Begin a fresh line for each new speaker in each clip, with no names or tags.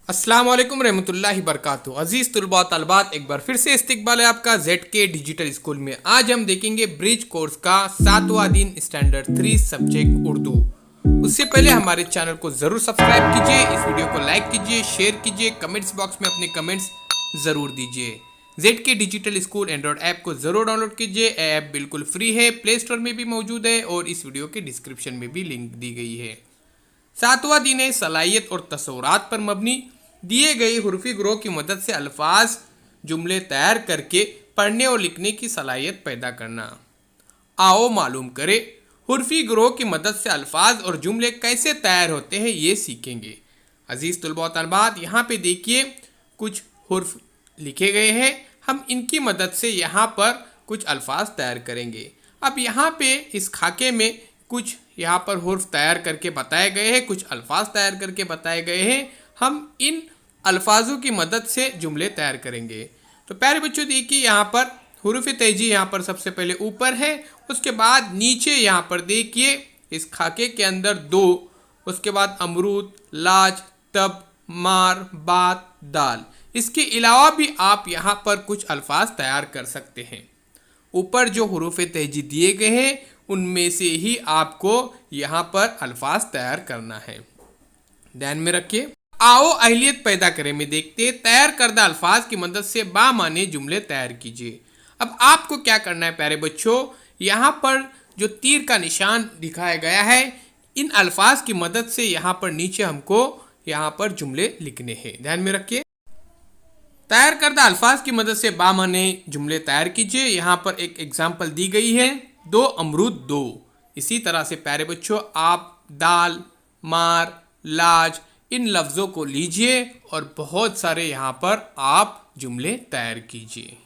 अस्सलाम वालेकुम रहमतुल्लाहि बरकातहू। अजीज़ तुलबा तलबात, एक बार फिर से इस्तकबाल है आपका ZK डिजिटल स्कूल में। आज हम देखेंगे ब्रिज कोर्स का 7वां दिन स्टैंडर्ड 3 सब्जेक्ट उर्दू। उससे पहले हमारे चैनल को ज़रूर सब्सक्राइब कीजिए, इस वीडियो को लाइक कीजिए, शेयर कीजिए, कमेंट्स बॉक्स में अपने कमेंट्स ज़रूर दीजिए। ZK digital school Android app को ज़रूर डाउनलोड कीजिए। ऐप बिल्कुल फ्री है, प्ले स्टोर में भी मौजूद है और इस वीडियो के डिस्क्रिप्शन में भी लिंक दी गई है। 7वां दिन है सलाहियत और तस्वुरात पर मबनी। दिए गए हुर्फी ग्रोह की मदद से अल्फाज जुमले तैयार करके पढ़ने और लिखने की सलाहियत पैदा करना। आओ मालूम करें, हुर्फी ग्रोह की मदद से अल्फाज और जुमले कैसे तैयार होते हैं, ये सीखेंगे। अजीज़ तुलबा तलबात, यहाँ पे देखिए कुछ हुर्फ लिखे गए हैं। हम इनकी मदद से यहाँ पर कुछ अल्फाज तैयार करेंगे। अब यहाँ पे इस खाके में कुछ यहाँ पर हुर्फ तैयार करके बताए गए हैं, कुछ अल्फाज तैयार करके बताए गए हैं। हम इन अल्फाजों की मदद से जुमले तैयार करेंगे। तो प्यारे बच्चों, देखिए यहाँ पर हुरूफ तेजी यहाँ पर सबसे पहले ऊपर है, उसके बाद नीचे यहाँ पर देखिए इस खाके के अंदर 2, उसके बाद अमरूद, लाज, तब, मार, बात, दाल। इसके अलावा भी आप यहाँ पर कुछ अल्फाज तैयार कर सकते हैं। ऊपर जो हुरूफ तेजी दिए गए हैं उनमें से ही आपको यहाँ पर अल्फाज तैयार करना है, ध्यान में रखिए। आओ अहलियत पैदा करें में देखते हैं, तैयार करदा अल्फाज की मदद से बामाने जुमले तैयार कीजिए। अब आपको क्या करना है प्यारे बच्चों, यहाँ पर जो तीर का निशान दिखाया गया है, इन अल्फाज की मदद से यहाँ पर नीचे हमको यहाँ पर जुमले लिखने हैं, ध्यान में रखिए। तैयार करदा अल्फाज की मदद से बामाने जुमले तैयार कीजिए। यहाँ पर एक एग्जाम्पल दी गई है, 2 अमरूद 2। इसी तरह से प्यारे बच्चों आप दाल, मार, लाज इन लफ्ज़ों को लीजिए और बहुत सारे यहाँ पर आप जुमले तैयार कीजिए।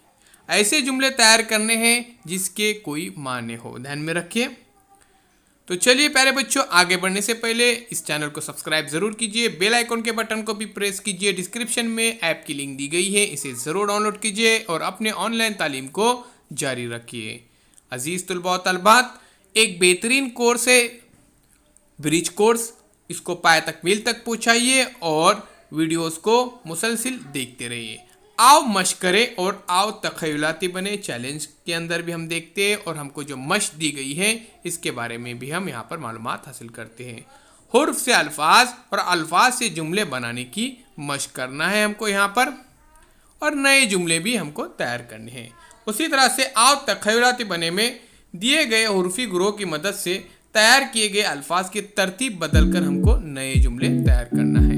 ऐसे जुमले तैयार करने हैं जिसके कोई माने हो, ध्यान में रखिए। तो चलिए प्यारे बच्चों, आगे बढ़ने से पहले इस चैनल को सब्सक्राइब ज़रूर कीजिए, बेल आइकन के बटन को भी प्रेस कीजिए। डिस्क्रिप्शन में ऐप की लिंक दी गई है, इसे ज़रूर डाउनलोड कीजिए और अपने ऑनलाइन तालीम को जारी रखिए। अजीज़ तुलबा तलबात, एक बेहतरीन कोर्स है ब्रिज कोर्स, इसको पाए तकमील तक पहुँचाइए और वीडियोस को मुसलसिल देखते रहिए। आओ मश्क करें और आओ तख़य्युलाती बने। चैलेंज के अंदर भी हम देखते हैं और हमको जो मश्क दी गई है इसके बारे में भी हम यहाँ पर मालूमात हासिल करते हैं। हुर्फ से अल्फाज और अल्फाज से जुमले बनाने की मश्क करना है हमको यहाँ पर, और नए जुमले भी हमको तैयार करने हैं। उसी तरह से आओ तख़य्युलाती बने में दिए गए हुर्फी ग्रोह की मदद से तैयार किए गए अल्फाज की तरतीब बदलकर हमको नए जुमले तैयार करना है।